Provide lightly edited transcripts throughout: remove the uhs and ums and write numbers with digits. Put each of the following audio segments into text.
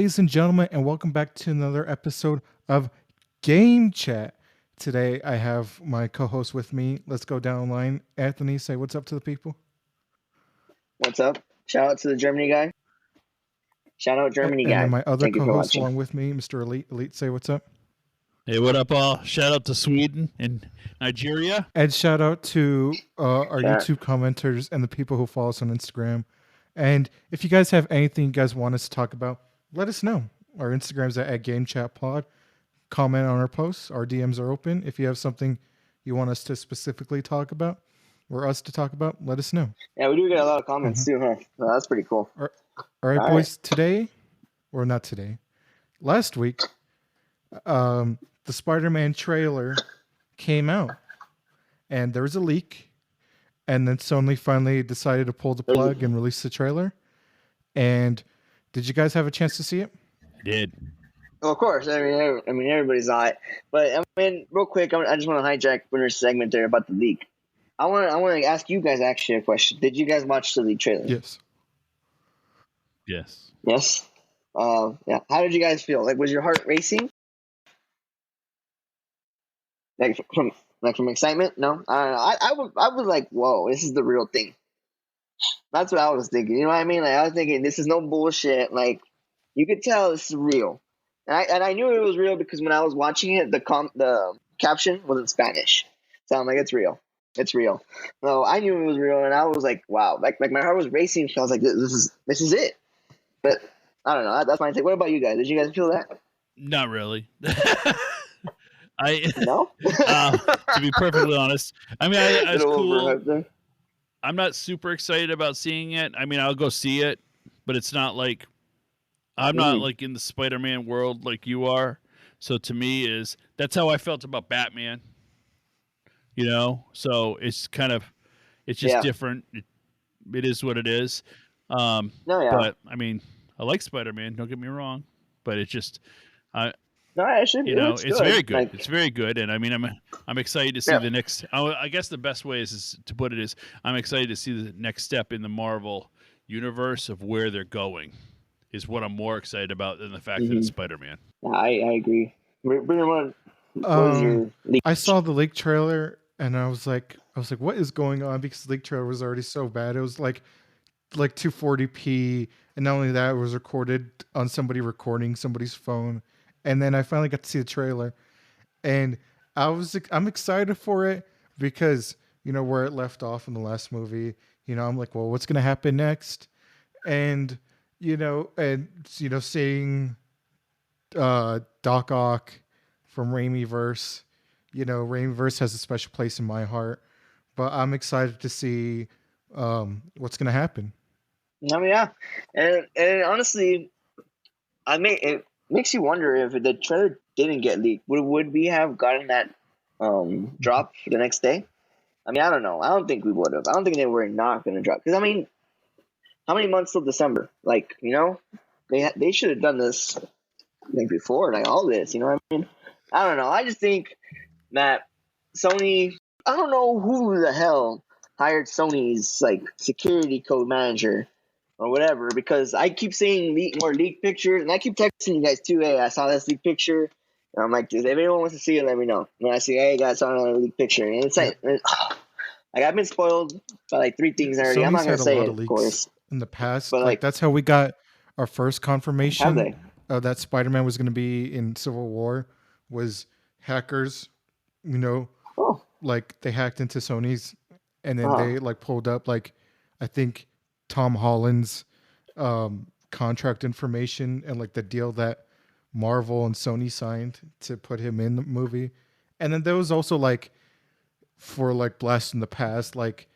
ladies and gentlemen, and welcome back to another episode of Game Chat. Today, I have my co-host with me. Let's go down the line. Anthony, say what's up to the people. What's up? Shout out to the Germany guy. Shout out Germany And then guy. my other Thank you for co-host watching. along with me, Mr. Elite. Elite, say what's up. Hey, what up, all? Shout out to Sweden and Nigeria. And shout out to our Shout- YouTube commenters and the people who follow us on Instagram. And if you guys have anything you guys want us to talk about, let us know. Our Instagram's at GameChatPod. Comment on our posts. Our DMs are open. If you have something you want us to specifically talk about or us to talk about, let us know. Yeah, we do get a lot of comments too, huh? Well, that's pretty cool. All right, All boys. Today, or not today, last week, the Spider-Man trailer came out, and there was a leak, and then Sony finally decided to pull the plug and release the trailer. And did you guys have a chance to see it? I did. Well, of course. I mean, everybody's on it. But I mean, real quick, I just want to hijack Brunner's segment there about the leak. I want to ask you guys actually a question. Did you guys watch the leak trailer? Yes. Yes. Yes. Yeah. How did you guys feel? Like, was your heart racing? Like from excitement? No. I was like, whoa, this is the real thing. That's what I was thinking. You know what I mean? Like, I was thinking, this is no bullshit. Like, you could tell this is real. And I knew it was real because when I was watching it, the caption was in Spanish. So I'm like, it's real. It's real. So I knew it was real, and I was like, wow. Like my heart was racing. So I was like, this is it. But I don't know. That's my take. What about you guys? Did you guys feel that? Not really. No. To be perfectly honest, I mean, it's cool. There. I'm not super excited about seeing it. I mean, I'll go see it, but it's not like I'm not like in the Spider-Man world like you are. So to me, that's how I felt about Batman. You know, so it's just different. It is what it is. No, yeah. But I mean, I like Spider-Man. Don't get me wrong, but it's just, no, actually, it's good. very good. Like, it's very good, and I mean, I'm excited to see the next. I guess the best way is to put it is I'm excited to see the next step in the Marvel universe of where they're going. Is what I'm more excited about than the fact that it's Spider-Man. I agree. What was your leak? I saw the leak trailer and I was like, what is going on? Because the leak trailer was already so bad. It was like 240p, and not only that, it was recorded on somebody recording somebody's phone. And then I finally got to see the trailer, and I'm excited for it because where it left off in the last movie. I'm like, well, what's gonna happen next? And seeing Doc Ock from Raimiverse. Raimiverse has a special place in my heart, but I'm excited to see what's going to happen. I mean, yeah, and honestly, it makes you wonder if the trailer didn't get leaked, would we have gotten that drop the next day? I mean, I don't know. I don't think we would have. I don't think they were not going to drop because I mean, how many months till December? Like, they should have done this like before, like all this. You know what I mean? I don't know. I just think that Sony. I don't know who the hell hired Sony's like security code manager or whatever, because I keep seeing more leak pictures, and I keep texting you guys too. Hey, I saw this leak picture. And I'm like, if anyone wants to see it, let me know. And I say, hey, guys, I saw another leak picture, and it's like I've been spoiled by like 3 things already. Sony's I'm not gonna say it, of course. In the past, but like that's how we got our first confirmation that Spider-Man was going to be in Civil War. Was hackers, like they hacked into Sony's, and then they like pulled up like I think Tom Holland's contract information and like the deal that Marvel and Sony signed to put him in the movie. And then there was also like for like Blast in the Past, like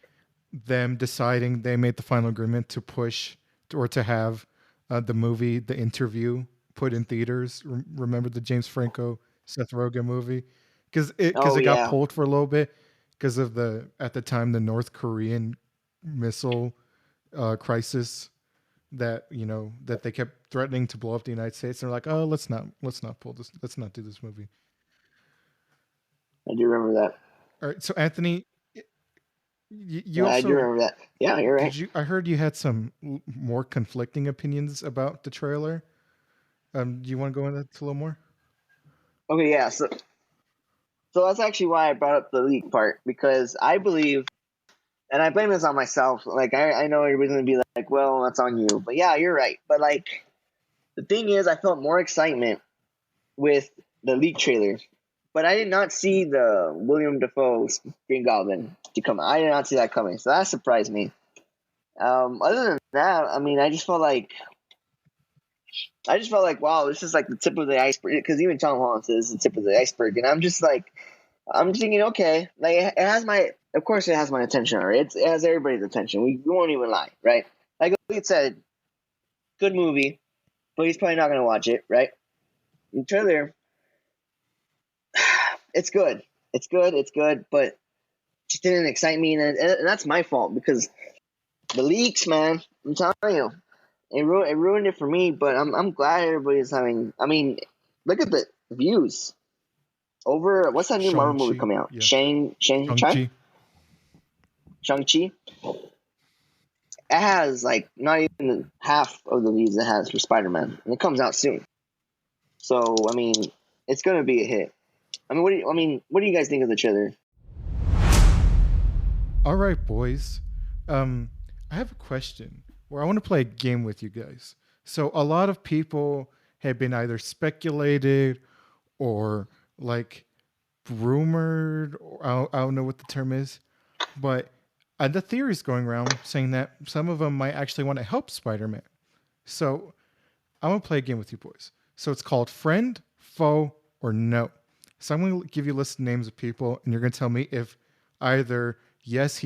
them deciding they made the final agreement to push or to have the movie The Interview put in theaters. Remember the James Franco Seth Rogen movie? Because it got pulled for a little bit because of at the time the North Korean missile crisis that that they kept threatening to blow up the United States. And they're like, oh, let's not pull this. Let's not do this movie. I do remember that. All right, so Anthony, you I also, do remember that. Yeah, you're right. I heard you had some more conflicting opinions about the trailer. Do you want to go into that a little more? Okay, yeah. So that's actually why I brought up the leak part, because I believe, and I blame this on myself. Like I know everybody's gonna be like, "Well, that's on you," but yeah, you're right. But like the thing is, I felt more excitement with the leak trailer, but I did not see the William Dafoe Green Goblin to come. I did not see that coming, so that surprised me. Other than that, I mean, I just felt like, wow, this is like the tip of the iceberg. Because even Tom Holland says it's the tip of the iceberg, and I'm just like, I'm thinking, okay, like it has my, of course, it has my attention. Already. It has everybody's attention. We won't even lie, right? Like it said, good movie, but he's probably not gonna watch it, right? The trailer, it's good, it's good, but it just didn't excite me, and that's my fault because the leaks, man. I'm telling you, it ruined it for me. But I'm glad everybody's having. I mean, look at the views over. What's that new Marvel movie Shang-Chi. coming out? Yeah. Shang-Chi. Shang-Chi. Shang-Chi. It has like not even half of the views it has for Spider-Man, and it comes out soon. So I mean, it's gonna be a hit. I mean, what do you guys think of the trailer? All right, boys. I have a question where I want to play a game with you guys. So a lot of people have been either speculated or like rumored, or I don't know what the term is, but the theories going around saying that some of them might actually want to help Spider-Man. So I'm gonna play a game with you boys. So it's called Friend, Foe, or No. So I'm gonna give you a list of names of people, and you're gonna tell me if either yes,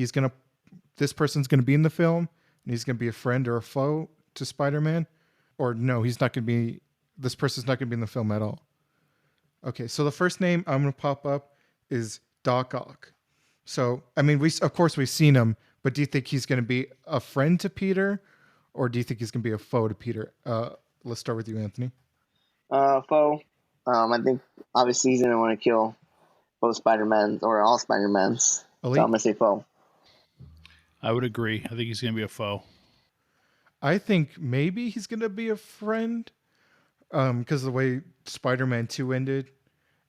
this person's gonna be in the film, and he's gonna be a friend or a foe to Spider-Man, or no, he's not gonna be. This person's not gonna be in the film at all. Okay, so the first name I'm gonna pop up is Doc Ock. So I mean, we of course we've seen him, but do you think he's gonna be a friend to Peter, or do you think he's gonna be a foe to Peter? Let's start with you, Anthony. Foe. I think obviously he's gonna want to kill both Spider-Mans or all Spider-Mans. So I'm Elite. gonna say foe. I would agree. I think he's going to be a foe. I think maybe he's gonna be a friend, because of the way Spider-Man 2 ended,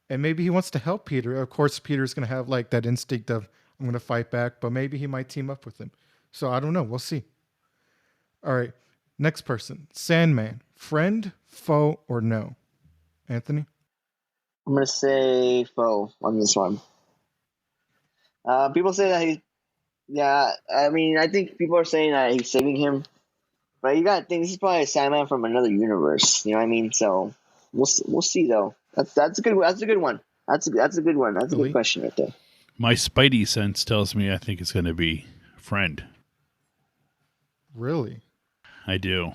and maybe he wants to help Peter. Of course, Peter's gonna have like that instinct of I'm gonna fight back, but maybe he might team up with him. So I don't know. We'll see. All right, next person, Sandman, friend, foe, or no? Anthony. I'm gonna say foe on this one. People say that he's, yeah. I mean, I think people are saying that he's saving him, but you got to think this is probably a Sandman from another universe. You know what I mean? So we'll see though. That's a good one. That's a good one. That's a good Elite. question right there. My spidey sense tells me I think it's going to be friend. Really? I do.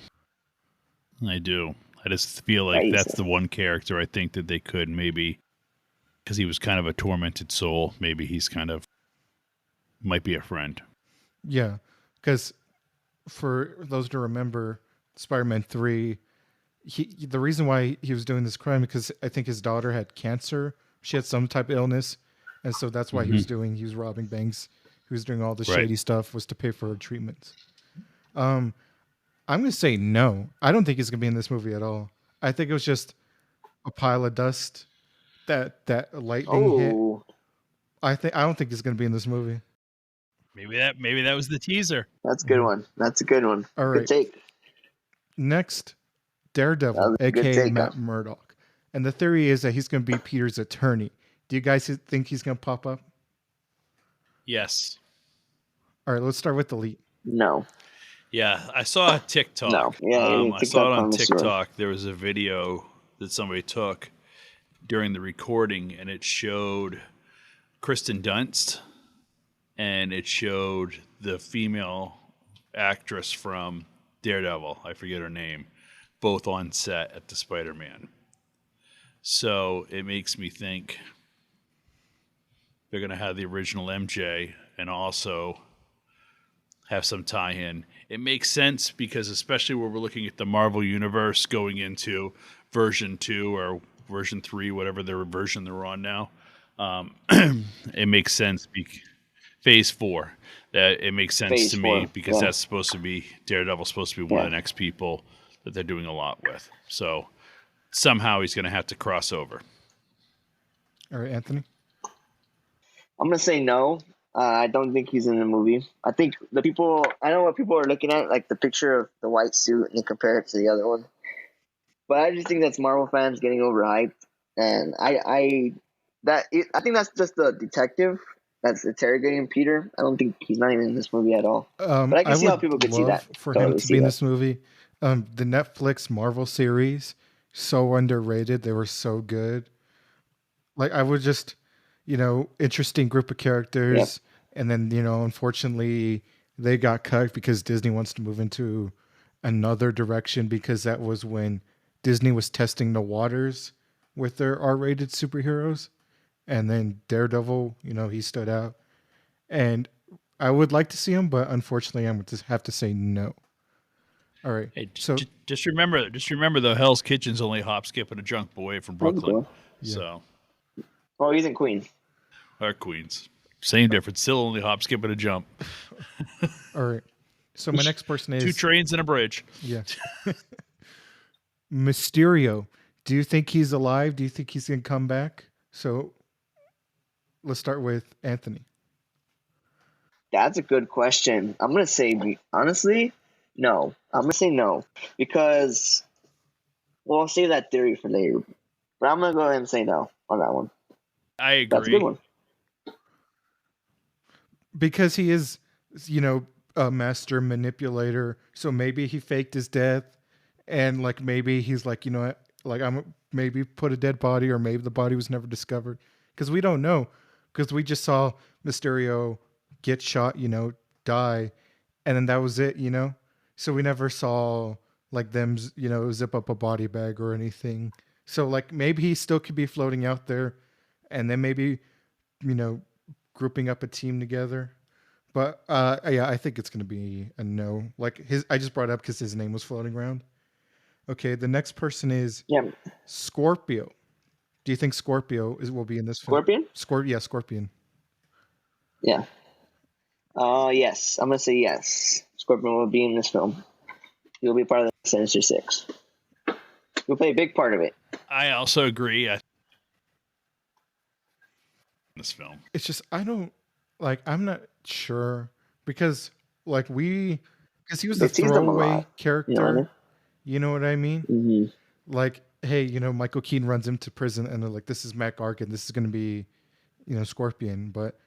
I do. I just feel like Right, that's the one character I think that they could maybe, because he was kind of a tormented soul, maybe he's kind of, might be a friend. Yeah, because for those to remember, Spider-Man 3, the reason why he was doing this crime because I think his daughter had cancer. She had some type of illness, and so that's why he was robbing banks. He was doing all the Right. shady stuff was to pay for her treatments. I'm gonna say no. I don't think he's gonna be in this movie at all. I think it was just a pile of dust that lightning hit. Oh, I don't think he's gonna be in this movie. Maybe that was the teaser. that's a good one. That's a good one. All Good right. take. Next, That Daredevil, was a good aka take. Huh? Matt Murdock. And the theory is that he's going to be Peter's attorney. Do you guys think he's going to pop up? Yes. All right, let's start with the lead. No. Yeah, I saw a TikTok. No. Yeah, I saw it on TikTok. TikTok. There was a video that somebody took during the recording, and it showed Kristen Dunst, and it showed the female actress from Daredevil. I forget her name. Both on set at the Spider-Man. So it makes me think they're going to have the original MJ and also have some tie-in. It makes sense because especially where we're looking at the Marvel Universe going into version 2 or version 3, whatever their version they're on now, it makes sense. Phase 4. That it makes sense Phase to 4, me because yeah. that's supposed to be Daredevil's supposed to be one of the next people that they're doing a lot with. So somehow he's going to have to cross over. All right, Anthony. I'm gonna say no. I don't think he's in the movie. I think I know what people are looking at, like the picture of the white suit, and they compare it to the other one. But I just think that's Marvel fans getting overhyped, and I think that's just the detective that's interrogating Peter. I don't think he's not even in this movie at all. But I can I see how would people could see that. love for him Totally to be see in that. this movie. The Netflix Marvel series, so underrated. They were so good. Like I would just, interesting group of Yep. characters, and then unfortunately they got cut because Disney wants to move into another direction because that was when Disney was testing the waters with their R-rated superheroes, and then Daredevil, he stood out, and I would like to see him, but unfortunately, I'm going to have to say no. All right, Hey, so just remember, though, Hell's Kitchen's only a hop, skip, and a jump away from Brooklyn. yeah, So, Oh, he's in Queens. or Queens, same difference. Still only hop, skip, and a jump. all right. So my next person is 2 trains and a bridge. yeah. Mysterio. Do you think he's alive? Do you think he's gonna come back? So let's start with Anthony. That's a good question. I'm gonna say honestly, no. I'm gonna say no because I'll save that theory for later. But I'm gonna go ahead and say no on that one. I agree. That's a good one. Because he is, a master manipulator. So maybe he faked his death, and like maybe he's like, what, like I'm maybe put a dead body, or maybe the body was never discovered. Because we don't know. Because we just saw Mysterio get shot, die, and then that was it. So we never saw like them, zip up a body bag or anything. So like maybe he still could be floating out there, and then maybe you know grouping up a team together. But yeah, I think it's gonna be a no. Like I just brought it up because his name was floating around. Okay, the next person is Yeah, Scorpio. Do you think Scorpio will be in this film? Scorpion. Yeah, Scorpion. Yeah. Yes. I'm gonna say yes. Scorpion will be in this film. He'll be part of the Sinister Six. He'll play a big part of it. I also agree. This film. It's just I'm not sure because like because he was They a teased him a throwaway lot. character. You know what I mean? Mm-hmm. Like, hey, Michael Keaton runs him to prison, and they're like, this is Matt Gargan. This is going to be, Scorpion. But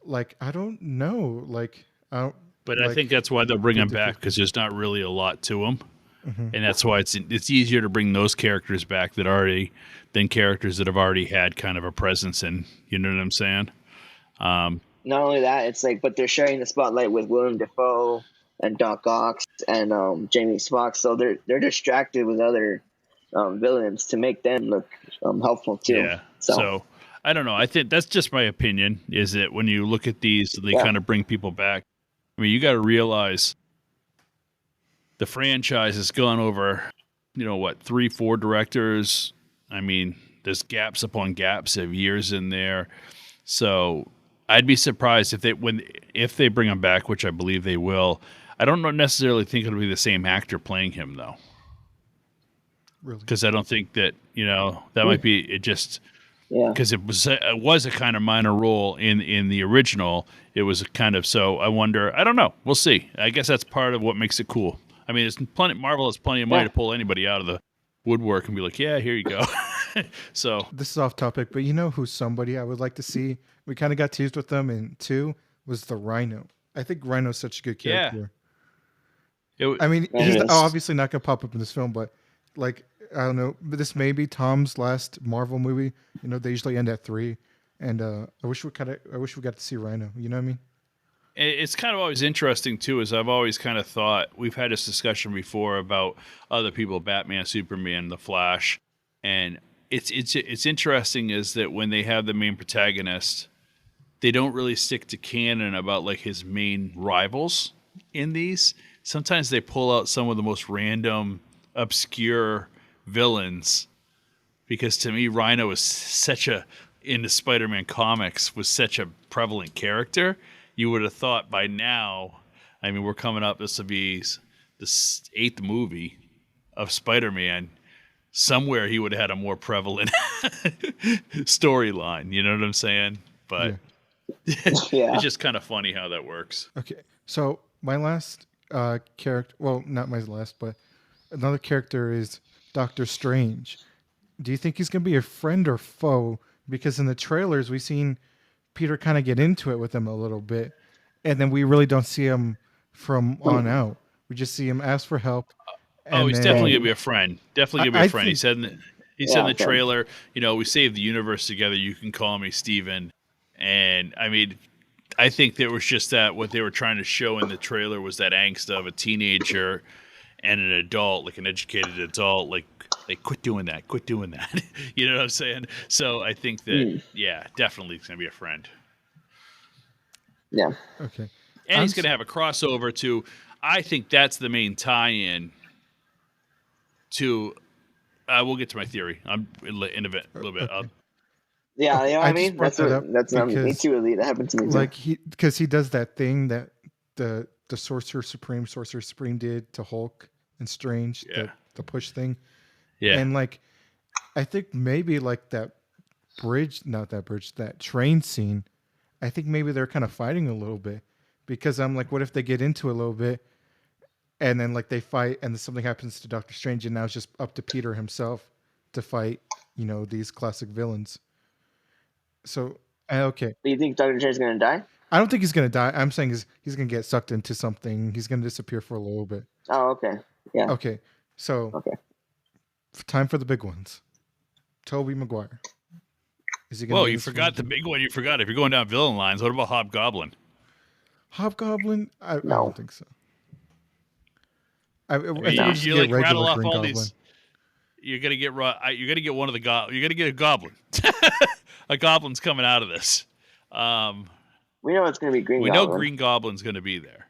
like, I don't know. Like, I don't. But I think that's why they'll bring him back because there's not really a lot to him, and that's why it's easier to bring those characters back than characters that have already had kind of a presence in. You know what I'm saying? Not only that, it's like, but they're sharing the spotlight with Willem Dafoe and Doc Ock and Jamie Foxx, so they're distracted with other villains to make them look helpful too. Yeah. So I don't know. I think that's just my opinion. Is that when you look at these, they kind of bring people back. I mean, you got to realize the franchise has gone over, 3-4 directors. I mean, there's gaps upon gaps of years in there. So I'd be surprised if they bring him back, which I believe they will. I don't necessarily think it'll be the same actor playing him though. Really? Because I don't think that that might be it. Just because it was a kind of minor role in the original. It was kind of so. I wonder. I don't know. We'll see. I guess that's part of what makes it cool. I mean, Marvel has plenty of money to pull anybody out of the woodwork and be like, yeah, here you go. So this is off topic, but who's somebody I would like to see? We kind of got teased with them in 2 was the Rhino. I think Rhino's such a good character. Yeah. I mean, he's obviously not gonna pop up in this film, but like I don't know. But this may be Tom's last Marvel movie. They usually end at 3, and I wish we got to see Rhino. You know what I mean? It's kind of always interesting too, is I've always kind of thought we've had this discussion before about other people, Batman, Superman, The Flash, and it's interesting is that when they have the main protagonist, they don't really stick to canon about like his main rivals in these. Sometimes they pull out some of the most random, obscure villains, because to me, Rhino is in the Spider-Man comics was such a prevalent character. You would have thought by now, I mean, we're coming up, this will be the 8th movie of Spider-Man. somewhere he would have had a more prevalent storyline. You know what I'm saying? But it's just kind of funny how that works. Okay, so my last character, well, not my last, but another character is Doctor Strange. Do you think he's going to be a friend or foe? Because in the trailers, we've seen Peter kind of get into it with him a little bit, and then we really don't see him from on out. We just see him ask for help. And he's definitely going to be a friend. Definitely going to be a friend. He said in the trailer, we saved the universe together. You can call me Steven. And, I mean, I think there was just that what they were trying to show in the trailer was that angst of a teenager and an adult, like an educated adult, like quit doing that. You know what I'm saying? So I think that, definitely he's going to be a friend. Yeah. Okay. And he's going to have a crossover to, I think that's the main tie-in to, we'll get to my theory. I'm in a little bit. Okay. Yeah, you know what I mean? That's me too, Elite. That happened to me too. Like because he does that thing that the Sorcerer Supreme did to Hulk and Strange, the push thing. Yeah. And like, I think maybe like that train scene, I think maybe they're kind of fighting a little bit because I'm like, what if they get into it a little bit and then like they fight and then something happens to Doctor Strange and now it's just up to Peter himself to fight, these classic villains. So, okay. Do you think Doctor Strange is going to die? I don't think he's going to die. I'm saying he's going to get sucked into something. He's going to disappear for a little bit. Oh, okay. Yeah. Okay. So, time for the big ones. Tobey Maguire. Is he going to you forgot the big one. You forgot. If you're going down villain lines, what about Hobgoblin? Hobgoblin? I don't think so. I think you like rattle off all these. You're gonna get one of the You're gonna get a goblin. A goblin's coming out of this. We know it's gonna be Green. We know Green Goblin's gonna be there,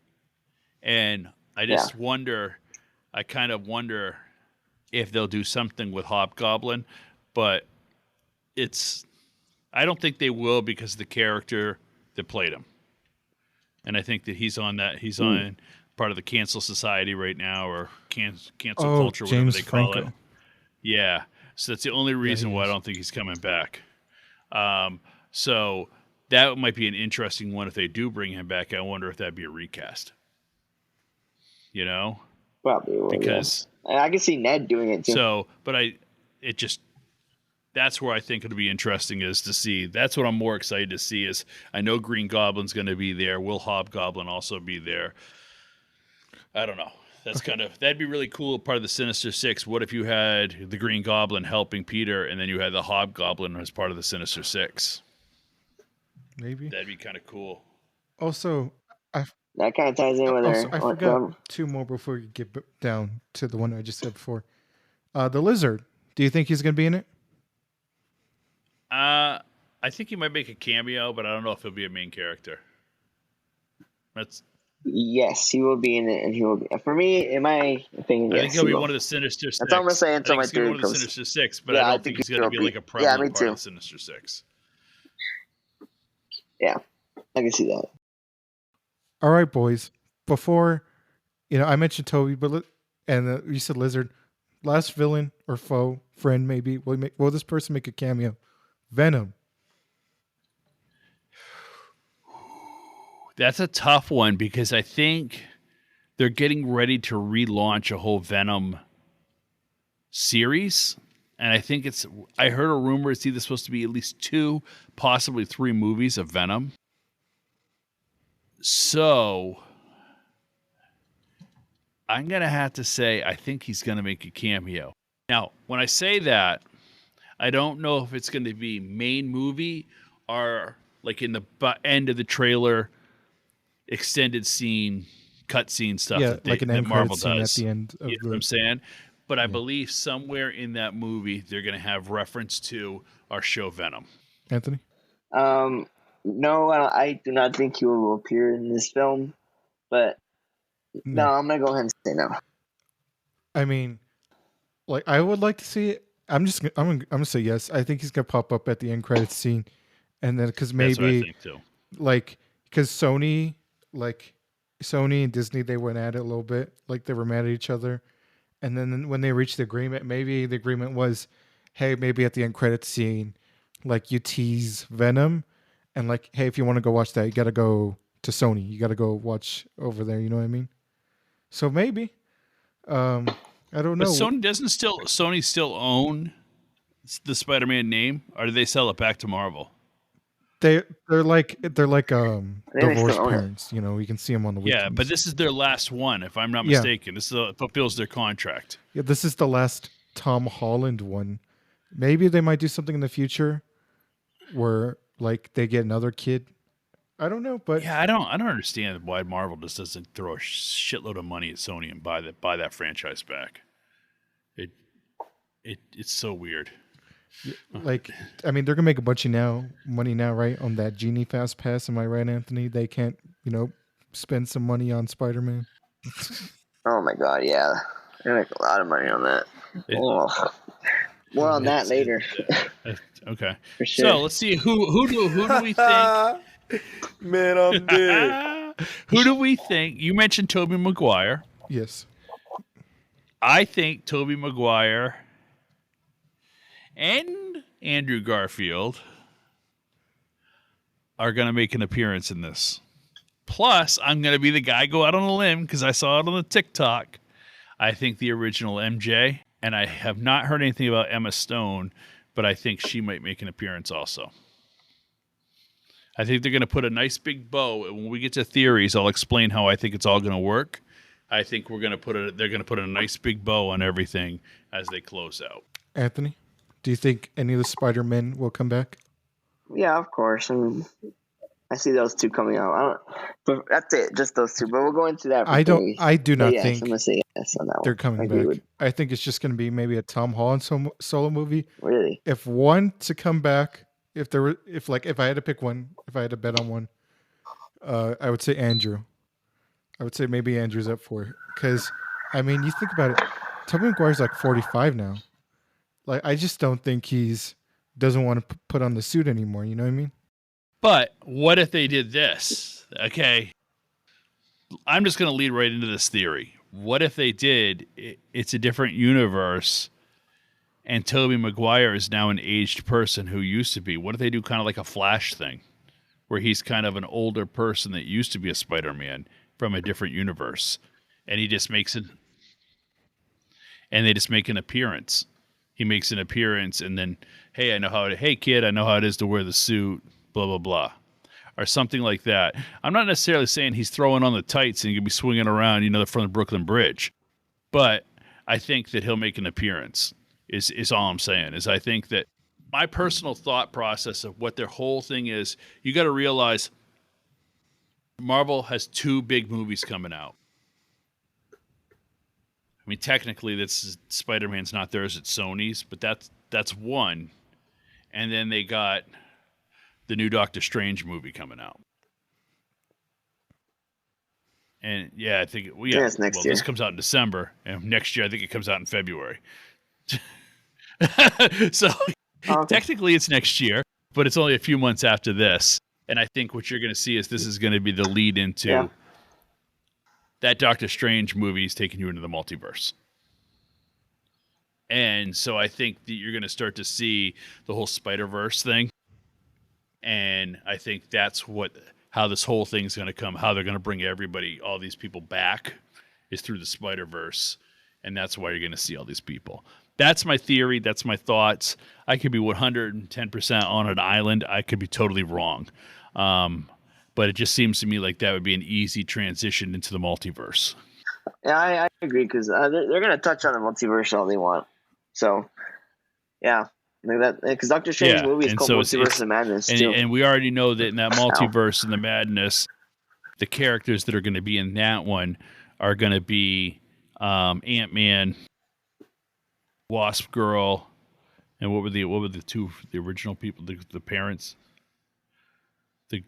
and I just wonder. I kind of wonder if they'll do something with Hobgoblin, but I don't think they will because of the character that played him, and I think that he's on part of the cancel society right now or cancel culture, whatever they call it. Yeah. So that's the only reason why I don't think he's coming back. So that might be an interesting one if they do bring him back. I wonder if that'd be a recast. Probably will, because I can see Ned doing it too. So, but that's where I think it'll be interesting is to see. That's what I'm more excited to see is I know Green Goblin's going to be there. Will Hobgoblin also be there? I don't know. That's that'd be really cool. Part of the Sinister Six. What if you had the Green Goblin helping Peter, and then you had the Hobgoblin as part of the Sinister Six? Maybe that'd be kind of cool. Also, that kind of ties in with I forgot two more before you get down to the one I just said before. The Lizard. Do you think he's going to be in it? I think he might make a cameo, but I don't know if he'll be a main character. Yes, he will be in it, and he will be. For me, in my opinion, I think he'll be one of the Sinister Six. That's all I'm gonna say until my theory comes. One of the Sinister Six, but I don't think he's going to be like a prevalent part of the Sinister Six. Yeah, I can see that. All right, boys. Before, I mentioned Toby, but you said Lizard. Last villain or foe, friend maybe. Will this person make a cameo? Venom. That's a tough one because I think they're getting ready to relaunch a whole Venom series. And I think I heard a rumor it's either supposed to be at least 2, possibly 3 movies of Venom. So I'm going to have to say I think he's going to make a cameo. Now, when I say that, I don't know if it's going to be main movie or like in the end of the trailer, extended scene, cutscene stuff that Marvel does. At the end of you know what I'm saying? But I believe somewhere in that movie they're going to have reference to our show Venom. Anthony? No, I do not think he will appear in this film. But no, I'm going to go ahead and say no. I mean, like I would like to see it. I'm gonna say yes. I think he's gonna pop up at the end credits scene, and then because maybe that's what I think too. Like because Sony and Disney they went at it a little bit, like they were mad at each other, And then when they reached the agreement, maybe the agreement was, hey, maybe at the end credit scene, like you tease Venom, and like, hey, if you want to go watch that, you got to go to Sony. You got to go watch over there. You know what I mean? So maybe, I don't But know. Sony still own the Spider-Man name, or do they sell it back to Marvel? They're like I think they still divorced own it. parents. You know, you can see them on the Yeah, weekends. but this is their last one, if I'm not Yeah. mistaken. This fulfills their contract. Yeah, this is the last Tom Holland one. Maybe they might do something in the future where like they get another kid. I don't know, but Yeah, I don't understand why Marvel just doesn't throw a shitload of money at Sony and buy that franchise back. It's so weird. like I mean they're gonna make a bunch of money now, right? On that Genie Fast Pass. Am I right, Anthony? They can't, spend some money on Spider-Man. Oh my god, yeah. They make a lot of money on that. More on that later. Okay. For sure. So let's see who do we think? Man, I'm dead. Who do we think? You mentioned Tobey Maguire. Yes. I think Tobey Maguire and Andrew Garfield are going to make an appearance in this. Plus, I'm going to be the guy go out on a limb because I saw it on the TikTok. I think the original MJ, and I have not heard anything about Emma Stone, but I think she might make an appearance also. I think they're going to put a nice big bow. And when we get to theories, I'll explain how I think it's all going to work. I think they're going to put a nice big bow on everything as they close out. Anthony, do you think any of the Spider-Men will come back? Yeah, of course. I see those two coming out. But that's it, just those two. But we'll go into that. I do not yes, think I'm gonna say yes on that they're one. coming back. I think it's just going to be maybe a Tom Holland solo movie. Really? If one to come back, if I had to pick one, if I had to bet on one, I would say Andrew. I would say maybe Andrew's up for it because, I mean, you think about it. Tobey Maguire's like 45 now. Like, I just don't think doesn't want to put on the suit anymore. You know what I mean? But what if they did this? Okay, I'm just going to lead right into this theory. What if they did? It's a different universe, and Tobey Maguire is now an aged person who used to be. What if they do kind of like a Flash thing, where he's kind of an older person that used to be a Spider-Man from a different universe, and he just makes it, and they just make an appearance. He makes an appearance, and then, hey, kid, I know how it is to wear the suit, blah blah blah, or something like that. I'm not necessarily saying he's throwing on the tights and he could be swinging around, from the Brooklyn Bridge, but I think that he'll make an appearance. Is all I'm saying. Is I think that my personal thought process of what their whole thing is, you got to realize Marvel has two big movies coming out. I mean, technically, Spider-Man's not theirs; it's Sony's, but that's one. And then they got the new Doctor Strange movie coming out. And yeah, I think it's next year. This comes out in December, and next year I think it comes out in February. So technically it's next year, but it's only a few months after this. And I think what you're going to see is this is going to be the lead into that Doctor Strange movie is taking you into the multiverse. And so I think that you're going to start to see the whole Spider-Verse thing. And I think that's how this whole thing's going to come, how they're going to bring all these people back is through the Spider-Verse. And that's why you're going to see all these people. That's my theory. That's my thoughts. I could be 110% on an island. I could be totally wrong. But it just seems to me like that would be an easy transition into the multiverse. Yeah, I agree because they're going to touch on the multiverse all they want. So, yeah. Because Doctor Strange's movie is called Multiverse of Madness, too. And we already know that in that multiverse and the madness, the characters that are going to be in that one are going to be Ant-Man, Wasp Girl, and what were the original people, the parents, the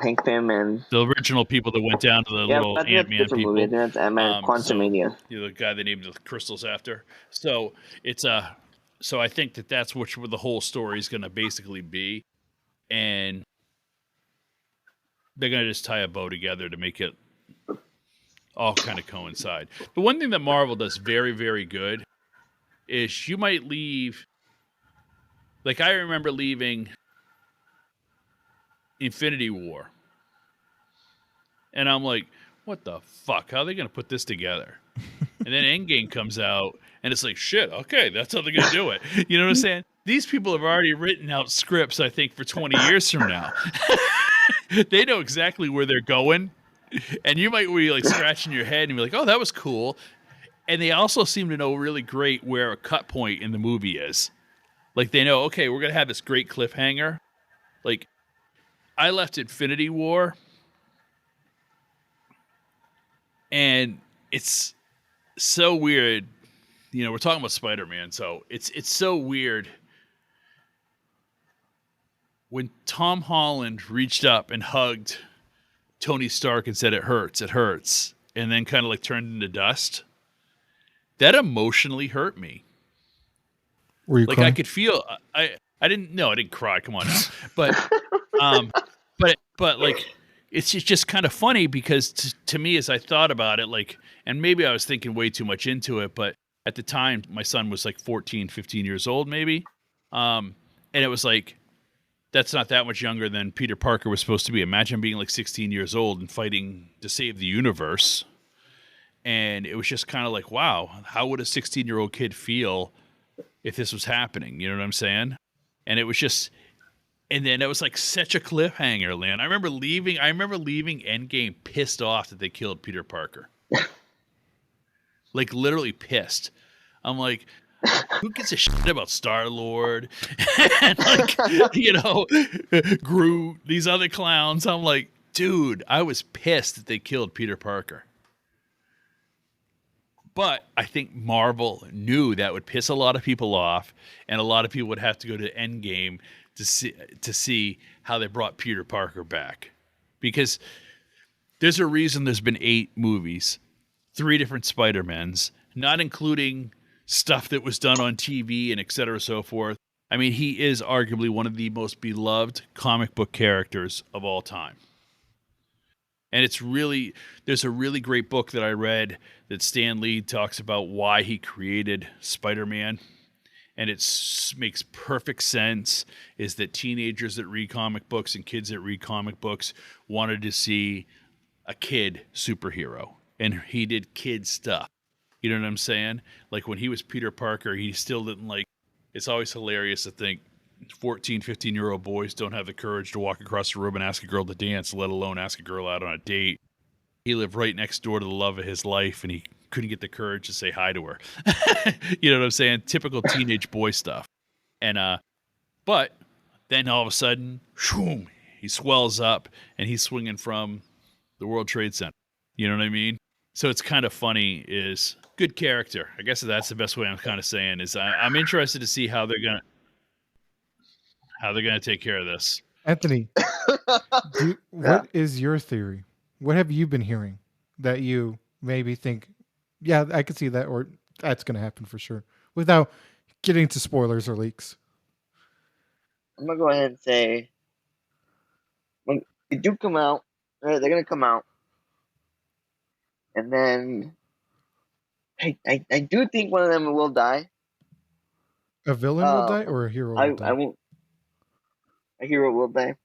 Hank Pym and the original people that went down to the little Ant-Man people. Movie. I think that's Ant-Man Quantumania. The guy they named the crystals after. So it's so I think that's what the whole story is going to basically be, and they're going to just tie a bow together to make it all kind of coincide. The one thing that Marvel does very, very good is you might leave. Like I remember leaving Infinity War, and I'm like, what the fuck? How are they going to put this together? And then Endgame comes out, and it's like, shit, okay, that's how they're going to do it. You know what I'm saying? These people have already written out scripts, I think, for 20 years from now. They know exactly where they're going. And you might be like scratching your head and be like, oh, that was cool. And they also seem to know really great where a cut point in the movie is. Like they know, okay, we're going to have this great cliffhanger. Like I left Infinity War, and it's so weird. You know, we're talking about Spider-Man, so it's so weird when Tom Holland reached up and hugged Tony Stark and said, it hurts, and then kind of like turned into dust. That emotionally hurt me. Were you like crying? I could feel I didn't cry. Come on now. But but like it's just kind of funny because to me, as I thought about it, like, and maybe I was thinking way too much into it, but at the time my son was like 14, 15 years old maybe. And it was like, that's not that much younger than Peter Parker was supposed to be. Imagine being like 16 years old and fighting to save the universe. And it was just kind of like, wow, how would a 16-year-old kid feel if this was happening? You know what I'm saying? And it was just, and then it was like such a cliffhanger, man. I remember leaving Endgame pissed off that they killed Peter Parker. Like literally pissed. I'm like, who gives a shit about Star-Lord and like, you know, Groot, these other clowns? I'm like, dude, I was pissed that they killed Peter Parker. But I think Marvel knew that would piss a lot of people off, and a lot of people would have to go to Endgame to see how they brought Peter Parker back. Because there's a reason there's been 8 movies, 3 different Spider-Mans, not including stuff that was done on TV and et cetera, so forth. I mean, he is arguably one of the most beloved comic book characters of all time. And it's really, there's a really great book that I read that Stan Lee talks about why he created Spider-Man. And it makes perfect sense, is that teenagers that read comic books and kids that read comic books wanted to see a kid superhero. And he did kid stuff. You know what I'm saying? Like when he was Peter Parker, he still didn't like, it's always hilarious to think 14, 15-year-old boys don't have the courage to walk across the room and ask a girl to dance, let alone ask a girl out on a date. He lived right next door to the love of his life, and he couldn't get the courage to say hi to her. You know what I'm saying? Typical teenage boy stuff. And but then all of a sudden, shoom, he swells up, and he's swinging from the World Trade Center. You know what I mean? So it's kind of funny, is good character. I guess that's the best way I'm kind of saying, is I'm interested to see how they're gonna take care of this. Anthony, what is your theory? What have you been hearing that you maybe think, yeah, I could see that, or that's going to happen for sure, without getting to spoilers or leaks? I'm gonna go ahead and say, when they do come out, they're gonna come out, and then I do think one of them will die. A villain will die, or a hero will die? I won't. A hero will die.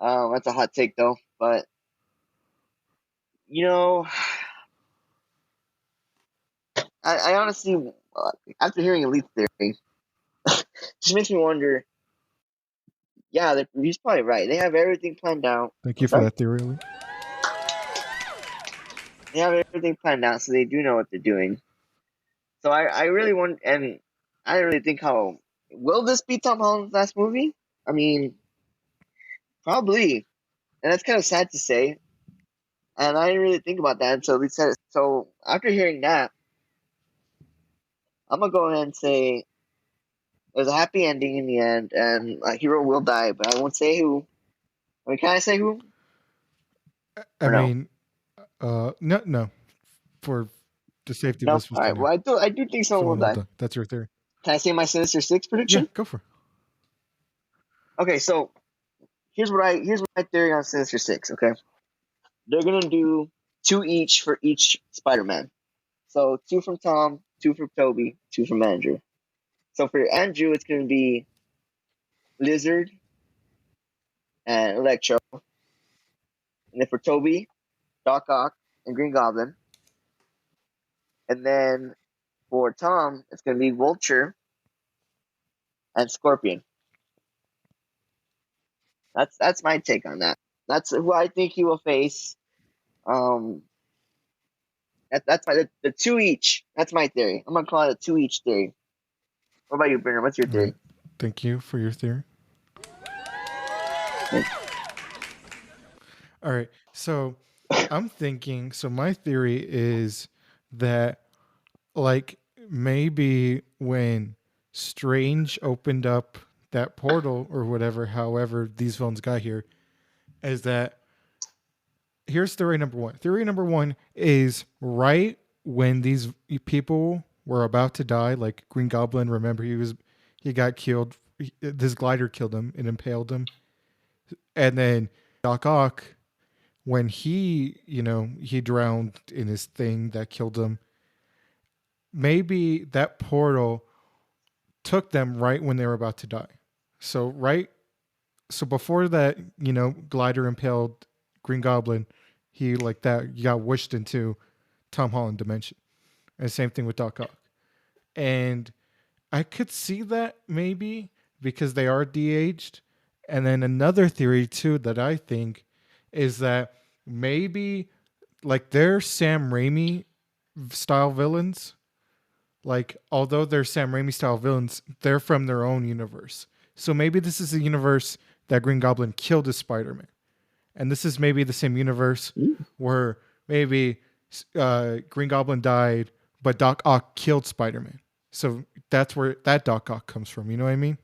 That's a hot take though, but you know, I honestly, after hearing Elite's theory, just makes me wonder. Yeah, he's probably right. They have everything planned out. Thank you for that theory, Elite. They have everything planned out, so they do know what they're doing. So I really want, and I don't really think how will this be Tom Holland's last movie? I mean, probably, and that's kind of sad to say. And I didn't really think about that until we said it. So after hearing that, I'm gonna go ahead and say there's a happy ending in the end, and a hero will die, but I won't say who. I mean, can I say who? I mean, no. For the safety No. of this, All right. Well, I do think someone will die. That's your theory. Can I say my Sinister Six prediction? Yeah, go for it. Okay, so here's my theory on Sinister Six. Okay, they're gonna do 2 each for each Spider-Man. So 2 from Tom, 2 from Toby, 2 from Andrew. So for Andrew, it's gonna be Lizard and Electro, and then for Toby, Doc Ock and Green Goblin, and then for Tom, it's gonna be Vulture and Scorpion. That's my take on that. That's who I think he will face. Um, that's the 2 each. That's my theory. I'm gonna call it a 2 each theory. What about you, Brunner? What's your theory? Right. Thank you for your theory. All right. So I'm thinking, so my theory is that like maybe when Strange opened up that portal or whatever, however these villains got here, is that here's theory number one. Theory number one is right when these people were about to die, like Green Goblin, remember he got killed. This glider killed him and impaled him. And then Doc Ock, when he drowned in his thing that killed him, maybe that portal took them right when they were about to die. So before that, glider impaled Green Goblin, he got wished into Tom Holland dimension. And same thing with Doc Ock. And I could see that maybe because they are de-aged. And then another theory too that I think is that maybe like they're Sam Raimi style villains. Like, although they're Sam Raimi style villains, they're from their own universe. So maybe this is the universe that Green Goblin killed as Spider-Man. And this is maybe the same universe where maybe Green Goblin died, but Doc Ock killed Spider-Man. So that's where that Doc Ock comes from. You know what I mean?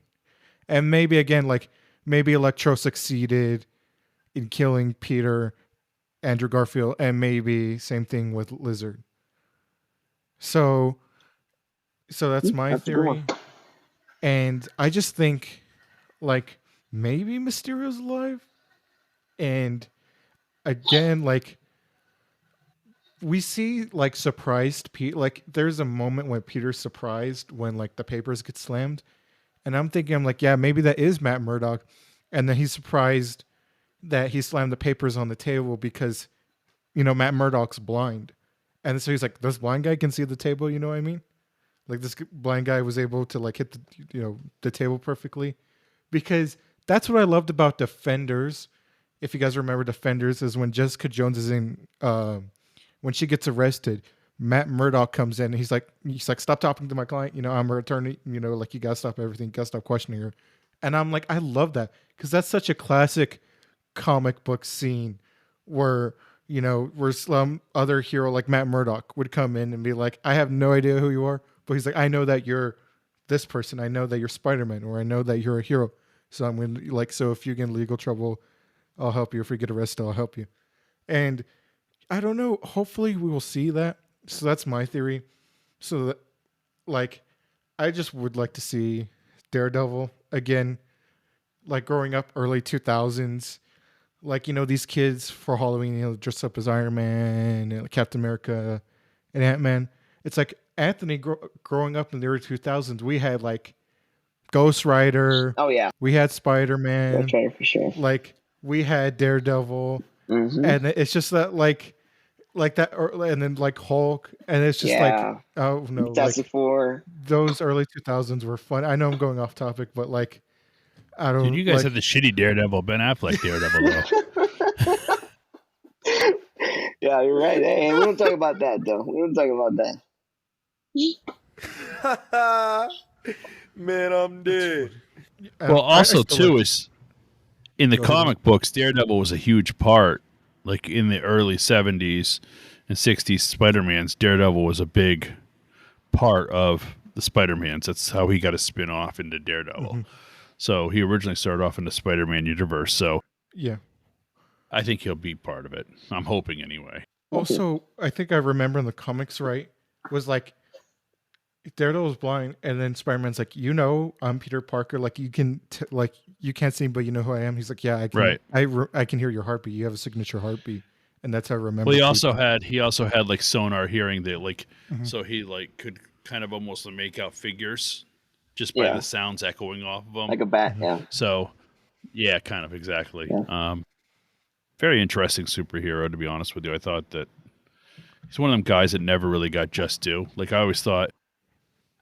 And maybe again, like maybe Electro succeeded in killing Peter, Andrew Garfield, and maybe same thing with Lizard. So that's my theory. And I just think like maybe Mysterio's alive. And again, like we see like surprised Pete, like there's a moment when Peter's surprised when like the papers get slammed. And I'm like, yeah, maybe that is Matt Murdock. And then he's surprised that he slammed the papers on the table because, Matt Murdock's blind. And so he's like, this blind guy can see the table, you know what I mean? Like this blind guy was able to like hit the table perfectly. Because that's what I loved about Defenders. If you guys remember Defenders, is when Jessica Jones is in when she gets arrested, Matt Murdock comes in and he's like, stop talking to my client. I'm her attorney. Like you gotta stop everything. You gotta stop questioning her. And I'm like, I love that because that's such a classic comic book scene where some other hero like Matt Murdock would come in and be like, I have no idea who you are, but he's like, I know that you're this person. I know that you're Spider-Man, or I know that you're a hero. So I'm going to so if you get in legal trouble, I'll help you. If you get arrested, I'll help you. And I don't know. Hopefully we will see that. So that's my theory. So that, like, I just would like to see Daredevil again, like growing up early 2000s. Like, these kids for Halloween, dress up as Iron Man and Captain America and Ant-Man. It's like Anthony growing up in the early 2000s, we had like Ghost Rider. Oh yeah, we had Spider-Man. Ghost Rider for sure. Like we had Daredevil, and it's just that like that, and then like Hulk, and it's just like oh no, Fantastic Four. Those early 2000s were fun. I know I'm going off topic, but like I don't. Dude, you guys had the shitty Daredevil, Ben Affleck Daredevil though. Yeah, you're right. Hey, we don't talk about that though. We don't talk about that. Man, I'm dead. Well, also too is in the comic books, Daredevil was a huge part. Like in the early 70s and 60s, Spider-Man's Daredevil was a big part of the Spider-Mans. That's how he got a spin-off into Daredevil. Mm-hmm. So he originally started off in the Spider-Man universe. So yeah, I think he'll be part of it. I'm hoping anyway. Also, I think I remember in the comics, right, was like Daredevil's blind, and then Spider-Man's like, I'm Peter Parker. Like you can, you can't see me, but you know who I am. He's like, yeah, I can. Right. I can hear your heartbeat. You have a signature heartbeat. and that's how I remember. Well, he also had like sonar hearing that like, so he like could kind of almost make out figures just by the sounds echoing off of them, like a bat. Yeah. So yeah, kind of exactly. Yeah. Very interesting superhero, to be honest with you. I thought that he's one of them guys that never really got just due. Like I always thought.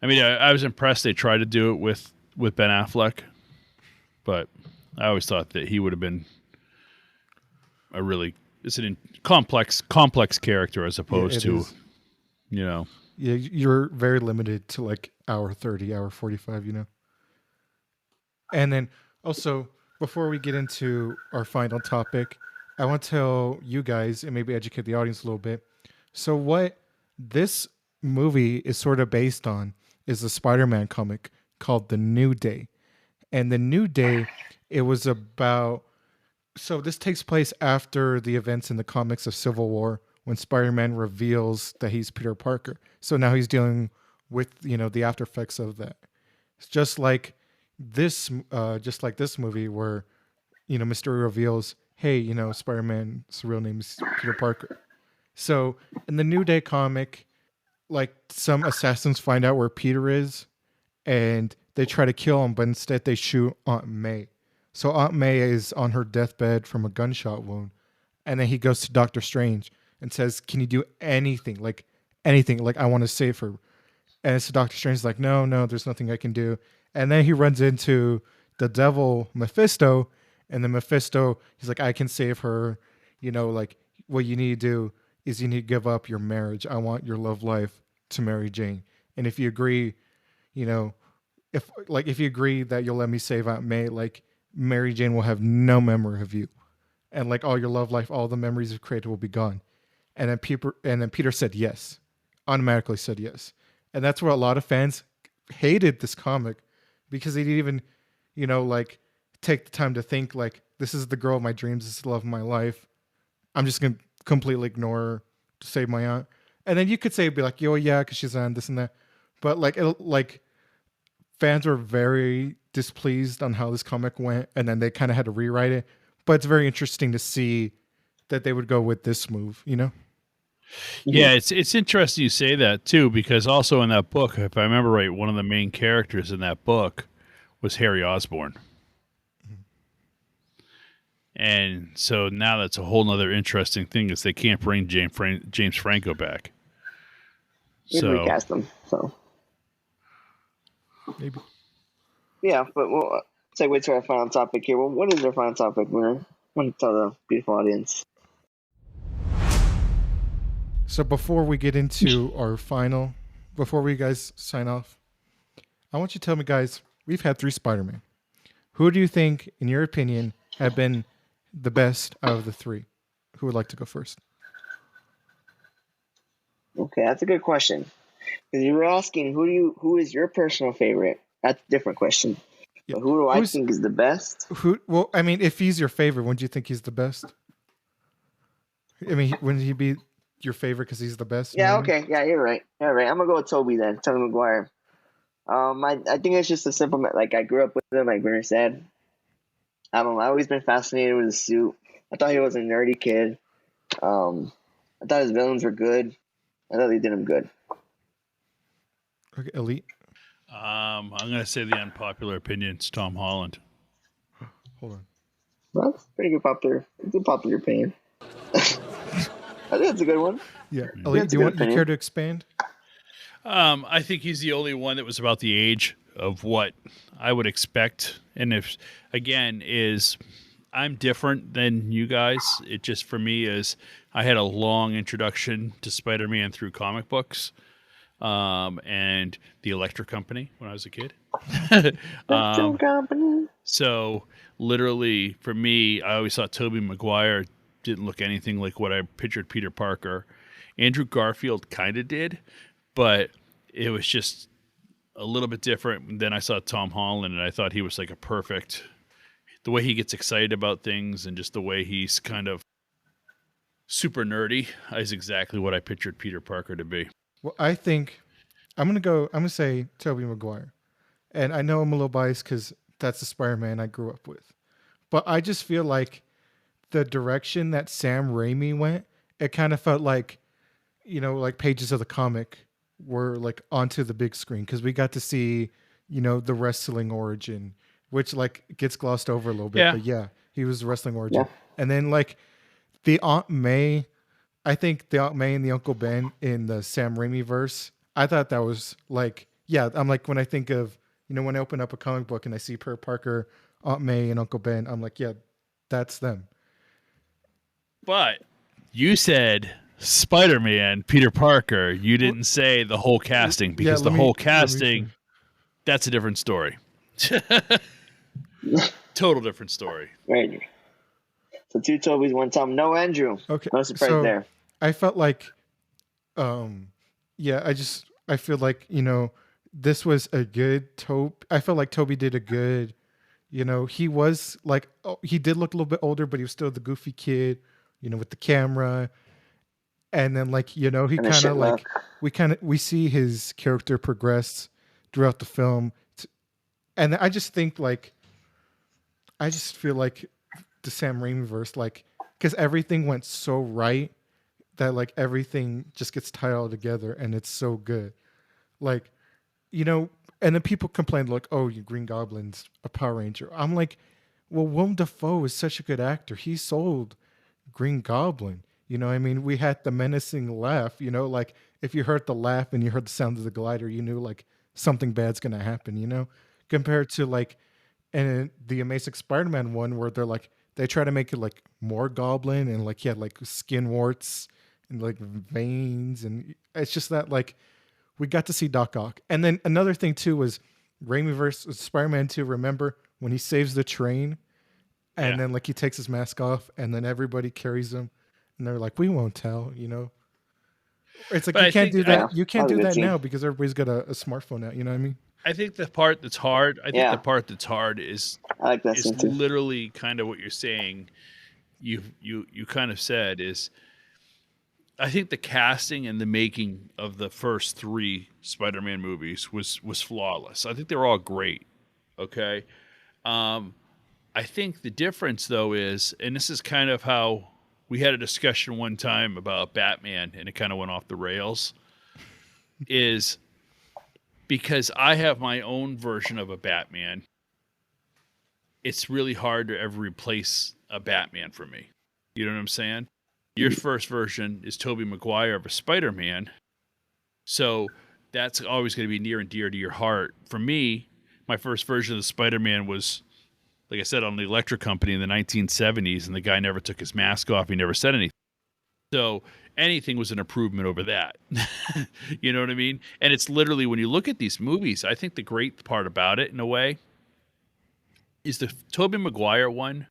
I mean, I was impressed they tried to do it with Ben Affleck, but I always thought that he would have been it's a complex character as opposed to, you know. Yeah, you're very limited to like hour 30, hour 45, you know. And then also, before we get into our final topic, I want to tell you guys and maybe educate the audience a little bit. So what this movie is sort of based on is a Spider-Man comic called The New Day. And The New Day, it was about... So this takes place after the events in the comics of Civil War when Spider-Man reveals that he's Peter Parker. So now he's dealing with, you know, the after effects of that. It's just like this movie where, you know, Mysterio reveals, hey, you know, Spider-Man's real name is Peter Parker. So in the New Day comic, like some assassins find out where Peter is and they try to kill him, but instead they shoot Aunt May. So Aunt May is on her deathbed from a gunshot wound. And then he goes to Doctor Strange and says, can you do anything? Like anything. Like I want to save her. And so Doctor Strange's like, no, there's nothing I can do. And then he runs into the devil Mephisto. And then Mephisto, he's like, I can save her. You know, like what you need to do is you need to give up your marriage. I want your love life to Mary Jane. And if you agree, you know, if you agree that you'll let me save Aunt May, like Mary Jane will have no memory of you. And like all your love life, all the memories you've created will be gone. And then Peter said yes. Automatically said yes. And that's where a lot of fans hated this comic because they didn't even, you know, like take the time to think like, this is the girl of my dreams, this is the love of my life. I'm just going to completely ignore her to save my aunt. And then you could say, be like, yo, yeah, because she's on this and that. But like fans were very displeased on how this comic went. And then they kind of had to rewrite it. But it's very interesting to see that they would go with this move, you know? Yeah, it's interesting you say that too, because also in that book, if I remember right, one of the main characters in that book was Harry Osborn. And so now that's a whole nother interesting thing is they can't bring James Franco back. You can recast him, so maybe. Yeah, but we'll segue to our final topic here. Well, what is our final topic, Brunner? I want to tell the beautiful audience. So before we get into our final, before we guys sign off, I want you to tell me, guys, we've had 3 Spider-Man. Who do you think, in your opinion, have been the best out of the 3? Who would like to go first? Okay, that's a good question. Because you were asking who is your personal favorite? That's a different question. Yeah. But who do I think is the best? Well, I mean, if he's your favorite, wouldn't you think he's the best? I mean, wouldn't he be your favorite because he's the best? Yeah, okay. Yeah, you're right. I'm gonna go with Tobey then. Tobey Maguire. I think it's just a simple, like I grew up with him, like Brunner said. I don't know. I've always been fascinated with his suit. I thought he was a nerdy kid. I thought his villains were good. I thought they did him good. Okay, Elite. I'm gonna say the unpopular opinion. It's Tom Holland. Hold on. Well, that's pretty good popular. It's a popular opinion. I think that's a good one. Yeah, Elite. Do you care to expand? I think he's the only one that was about the age of what I would expect. And if, again, I'm different than you guys. It just, for me, is I had a long introduction to Spider-Man through comic books and the Electric Company when I was a kid. So, literally, for me, I always thought Tobey Maguire didn't look anything like what I pictured Peter Parker. Andrew Garfield kind of did, but it was just a little bit different. Then I saw Tom Holland, and I thought he was like a perfect, the way he gets excited about things and just the way he's kind of super nerdy is exactly what I pictured Peter Parker to be. Well, I think I'm going to say Tobey Maguire. And I know I'm a little biased because that's the Spider-Man I grew up with. But I just feel like the direction that Sam Raimi went, it kind of felt like, like pages of the comic were like onto the big screen because we got to see, the wrestling origin, which like gets glossed over a little bit. Yeah. But yeah, he was the wrestling origin. Yeah. And then like the Aunt May, I think the Aunt May and the Uncle Ben in the Sam Raimi verse, I thought that was like, yeah, I'm like, when I think of, when I open up a comic book and I see Per Parker, Aunt May, and Uncle Ben, I'm like, yeah, that's them. But you said Spider-Man, Peter Parker. You didn't say the whole casting because the whole casting, that's a different story. Total different story. Right. So 2 Tobys, 1 Tom. No Andrew. Okay. No surprise there. I felt like, I feel like, this was a good Toby. I felt like Toby did a good, he was like, he did look a little bit older, but he was still the goofy kid, with the camera. And then like, he kind of like, we see his character progress throughout the film. And I just think like, I just feel like the Sam Raimi verse, like, because everything went so right that like everything just gets tied all together and it's so good. Like, and then people complain like, oh, you Green Goblin's a Power Ranger. I'm like, well, Willem Dafoe is such a good actor. He sold Green Goblin. I mean, we had the menacing laugh, like if you heard the laugh and you heard the sound of the glider, you knew like something bad's going to happen, compared to like, and the Amazing Spider-Man one where they're like, they try to make it like more goblin and like he had like skin warts and like veins. And it's just that like, we got to see Doc Ock. And then another thing too was Raimi versus Spider-Man 2. Remember when he saves the train and then like he takes his mask off and then everybody carries him and they're like, we won't tell, It's like, you can't do that. You can't do that now because everybody's got a smartphone out. You know what I mean? I think the part that's hard, the part that's hard is, I like that is literally kind of what you're saying. You kind of said is, I think the casting and the making of the first 3 Spider-Man movies was flawless. I think they were all great. Okay. I think the difference though is, and this is kind of how we had a discussion one time about Batman and it kind of went off the rails, is because I have my own version of a Batman. It's really hard to ever replace a Batman for me. You know what I'm saying? Your first version is Tobey Maguire of a Spider-Man. So that's always going to be near and dear to your heart. For me, my first version of the Spider-Man was, like I said, on the Electric Company in the 1970s, and the guy never took his mask off. He never said anything. So anything was an improvement over that. You know what I mean? And it's literally, when you look at these movies, I think the great part about it, in a way, is the Tobey Maguire one.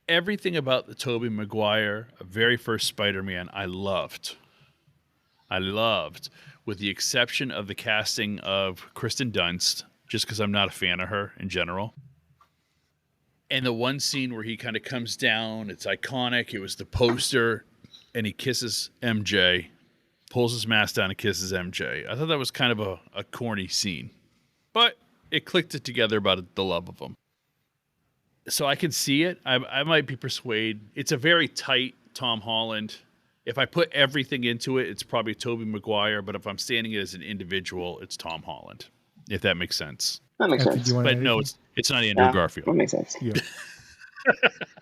Everything about the Tobey Maguire, very first Spider-Man, I loved, with the exception of the casting of Kristen Dunst, just because I'm not a fan of her in general. And the one scene where he kind of comes down, it's iconic. It was the poster, and he kisses MJ, pulls his mask down and kisses MJ. I thought that was kind of a corny scene, but it clicked it together about the love of him. So I can see it. I might be persuaded. It's a very tight Tom Holland. If I put everything into it, it's probably Tobey Maguire. But if I'm standing it as an individual, it's Tom Holland. If that makes sense. That makes sense. But no, it's not Andrew Garfield. That makes sense. Yeah.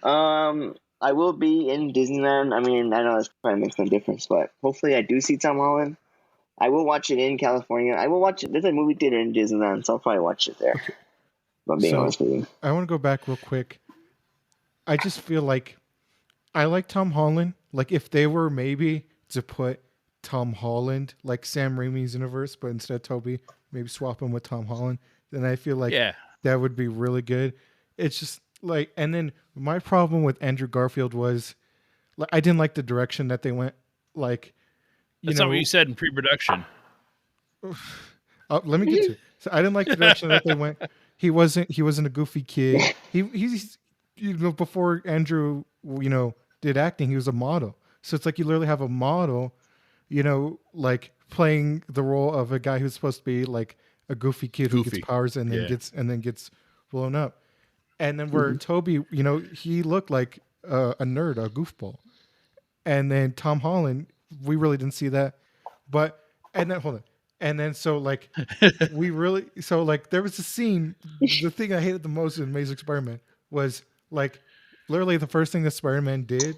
I will be in Disneyland. I mean, I know this probably makes no difference, but hopefully I do see Tom Holland. I will watch it in California. I will watch it. There's a movie theater in Disneyland, so I'll probably watch it there. Okay. If I'm being honest with you. I want to go back real quick. I just feel like I like Tom Holland. Like if they were maybe to put Tom Holland, like Sam Raimi's universe, but instead of Toby, maybe swap him with Tom Holland, then I feel like that would be really good. It's just like, and then my problem with Andrew Garfield was, like, I didn't like the direction that they went. Like, that's not what you said in pre-production. Let me get to it. So I didn't like the direction that they went. He wasn't a goofy kid. He's before Andrew, did acting, he was a model. So it's like you literally have a model, like playing the role of a guy who's supposed to be like a goofy kid who gets powers and then gets blown up. And then where Toby, he looked like a nerd, a goofball. And then Tom Holland, we really didn't see that. But and then hold on. And then so like we really so like there was a scene. The thing I hated the most in Amazing Spider-Man was like literally the first thing that Spider-Man did,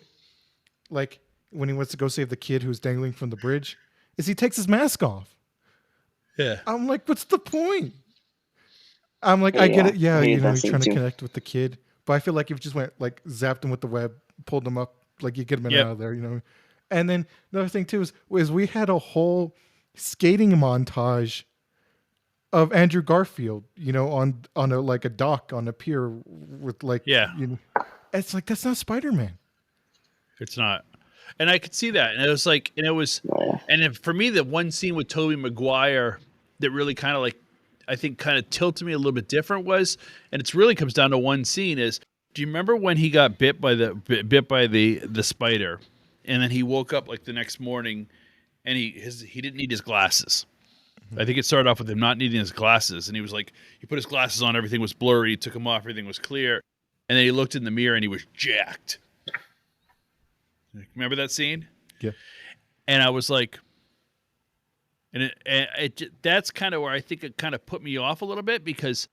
like when he wants to go save the kid who's dangling from the bridge, is he takes his mask off. Yeah. I'm like, what's the point? I'm like, I get Yeah, it. Yeah, I hated you know, that you're scene trying to too. connect with the kid. But I feel like if you just went like zapped him with the web, pulled him up, like you get him Yep. out of there, you know. And then another thing too was we had a whole skating montage of Andrew Garfield, you know, on a like a dock on a pier with like Yeah. you know, it's like that's not Spider-Man. It's not. And I could see that. And it was like, and it was, Yeah. and if, for me, the one scene with Tobey Maguire that really kind of like, I think kind of tilted me a little bit different was, and it's really comes down to one scene is, do you remember when he got bit by the spider, and then he woke up like the next morning, and he didn't need his glasses. I think it started off with him not needing his glasses, and he was like, he put his glasses on, everything was blurry, he took them off, everything was clear, and then he looked in the mirror and he was jacked. Remember that scene? Yeah. And I was like, that's kind of where I think it kind of put me off a little bit, because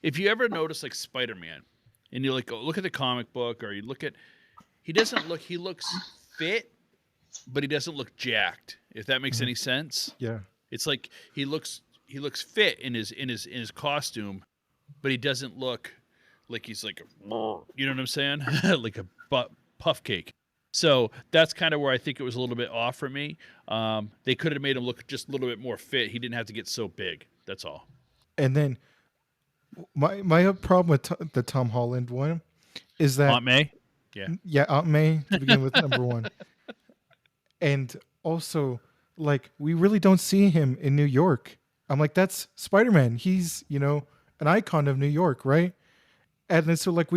if you ever notice like Spider-Man and you like go look at the comic book, or you look at, he looks fit, but he doesn't look jacked, if that makes any sense. Yeah. It's like he looks fit in his costume, but he doesn't look like he's like, you know what I'm saying? Like a puff cake. So that's kind of where I think it was a little bit off for me. They could have made him look just a little bit more fit. He didn't have to get so big. That's all. And then my problem with the Tom Holland one is that Aunt May? Yeah. yeah, Aunt May to begin with, number one. And also, like, we really don't see him in New York. I'm like, that's Spider-Man. He's, you know, an icon of New York, right? And then so like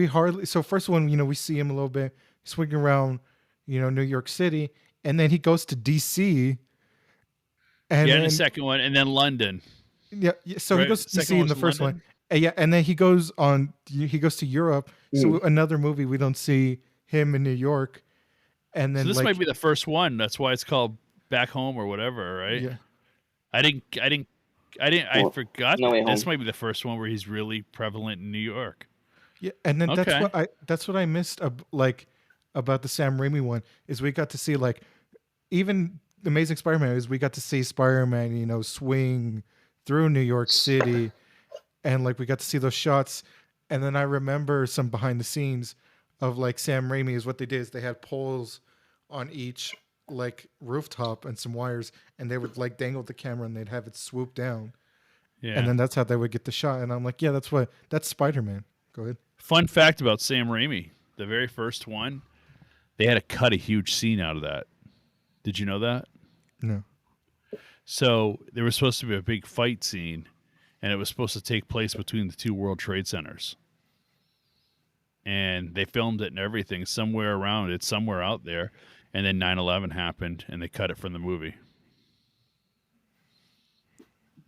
so first one, you know, we see him a little bit swinging around, you know, New York City, and then he goes to DC. And Yeah, in then the second one, and then London. yeah, so he Right? goes to Second DC in one's the first London? one. And yeah, and then he goes to Europe. So another movie we don't see him in New York. And then So this like might be the first one. That's why it's called Back Home or whatever, right? yeah. I forgot No that Way this Home. might be the first one where he's really prevalent in New York. Yeah, and then Okay. that's what I missed like about the Sam Raimi one is we got to see like even the Amazing Spider-Man is we got to see Spider-Man, you know, swing through New York City, and like we got to see those shots. And then I remember some behind the scenes of like Sam Raimi is what they did is they had poles on each like rooftop and some wires, and they would like dangle the camera and they'd have it swoop down, Yeah. and then that's how they would get the shot. And I'm like, yeah, that's Spider-Man. Go ahead. Fun fact about Sam Raimi: the very first one, they had to cut a huge scene out of that. Did you know that? No. So there was supposed to be a big fight scene, and it was supposed to take place between the two World Trade Centers. And they filmed it and everything somewhere around it, somewhere out there. And then 9/11 happened, and they cut it from the movie.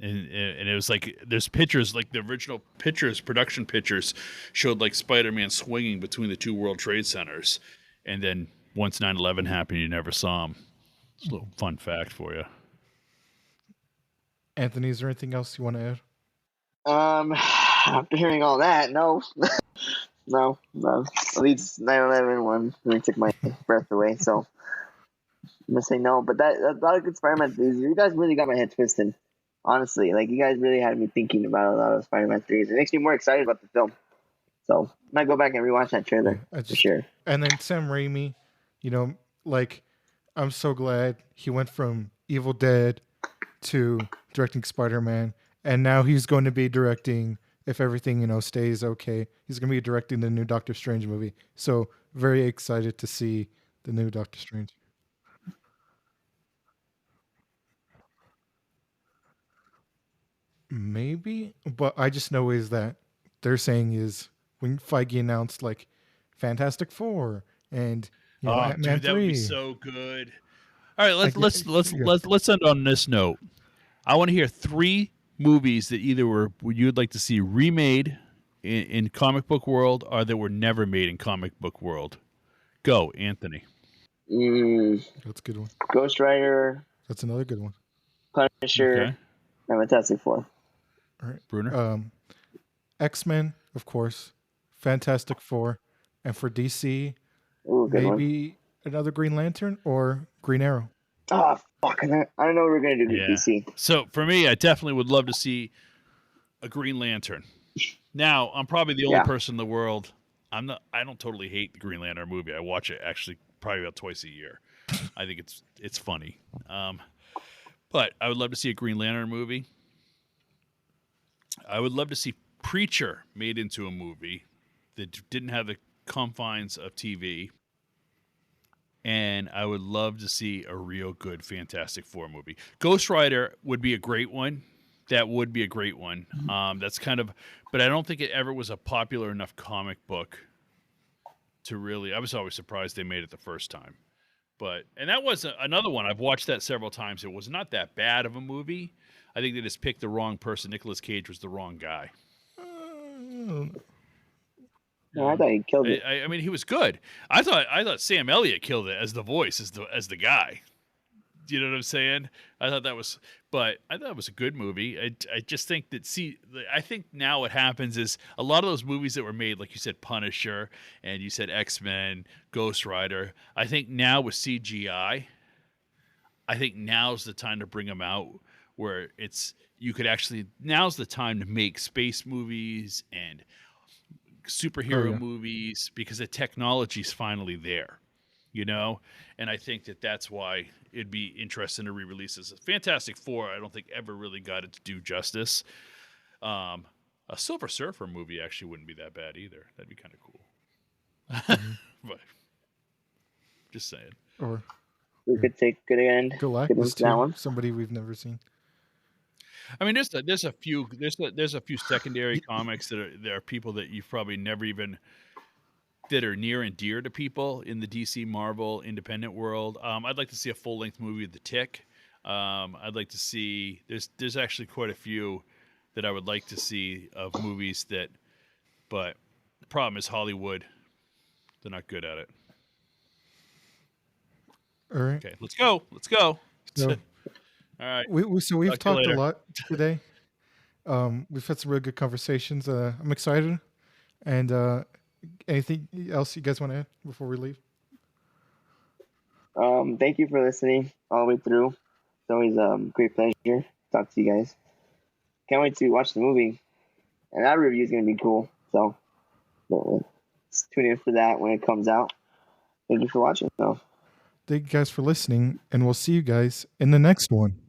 And it was like there's pictures, like the original pictures, production pictures, showed like Spider-Man swinging between the two World Trade Centers. And then once 9/11 happened, you never saw him. It's a little fun fact for you. Anthony, is there anything else you want to add? After hearing all that, no. No. At least 9/11 one really took my breath away, so I'm gonna say no. But that a lot of good Spider-Man things. You guys really got my head twisted. Honestly, like you guys really had me thinking about a lot of Spider-Man 3s. It makes me more excited about the film. So I might go back and rewatch that trailer for sure. And then Sam Raimi, you know, like I'm so glad he went from Evil Dead to directing Spider-Man, and now he's going to be directing, if everything, you know, stays okay, he's going to be directing the new Doctor Strange movie. So very excited to see the new Doctor Strange. Maybe, but I just know is that they're saying is when Feige announced like Fantastic Four and you know Ant-Man Dude, that would be 3. so good. All right, Like, let's end on this note. I want to hear 3 movies that either you'd like to see remade in comic book world, or that were never made in comic book world. Go, Anthony. That's a good one. Ghost Rider, That's another good one. Punisher, Okay. and Fantastic Four. All right. Brunner. X-Men, of course. Fantastic Four. And for DC, Ooh, good one. maybe another Green Lantern or Green Arrow. Oh, fuck. I don't know what we're going to do with DC. So for me, I definitely would love to see a Green Lantern. Now, I'm probably the only person in the world. I don't totally hate the Green Lantern movie. I watch it actually probably about twice a year. I think it's funny. But I would love to see a Green Lantern movie. I would love to see Preacher made into a movie that didn't have the confines of TV. And I would love to see a real good Fantastic Four movie. Ghost Rider would be a great one. That would be a great one. That's kind of, but I don't think it ever was a popular enough comic book to really. I was always surprised they made it the first time. And that was another one. I've watched that several times. It was not that bad of a movie. I think they just picked the wrong person. Nicolas Cage was the wrong guy. No, I thought he killed it. I mean, he was good. I thought Sam Elliott killed it as the voice, as the guy. You know what I'm saying? I thought it was a good movie. I just think that I think now what happens is a lot of those movies that were made, like you said, Punisher, and you said X-Men, Ghost Rider. I think now with CGI, I think now's the time to bring them out where now's the time to make space movies and superhero movies because the technology's finally there. And I think that's why it'd be interesting to re-release this. Fantastic Four, I don't think ever really got it to do justice. A Silver Surfer movie actually wouldn't be that bad either. That'd be kind of cool. But just saying. Or we could take good end. Galactus too. Somebody we've never seen. I mean, there's a few secondary comics there are people that you've probably never even. That are near and dear to people in the DC Marvel independent world. I'd like to see a full-length movie of The Tick. I'd like to see there's actually quite a few that I would like to see of movies but the problem is Hollywood, they're not good at it. All right. Okay, let's go. So, all right. We've talked a lot today. We've had some really good conversations. I'm excited. And anything else you guys want to add before we leave? Thank you for listening all the way through. It's always a great pleasure to talk to you guys. Can't wait to watch the movie. And that review is going to be cool. So tune in for that when it comes out. Thank you for watching. Thank you guys for listening, and we'll see you guys in the next one.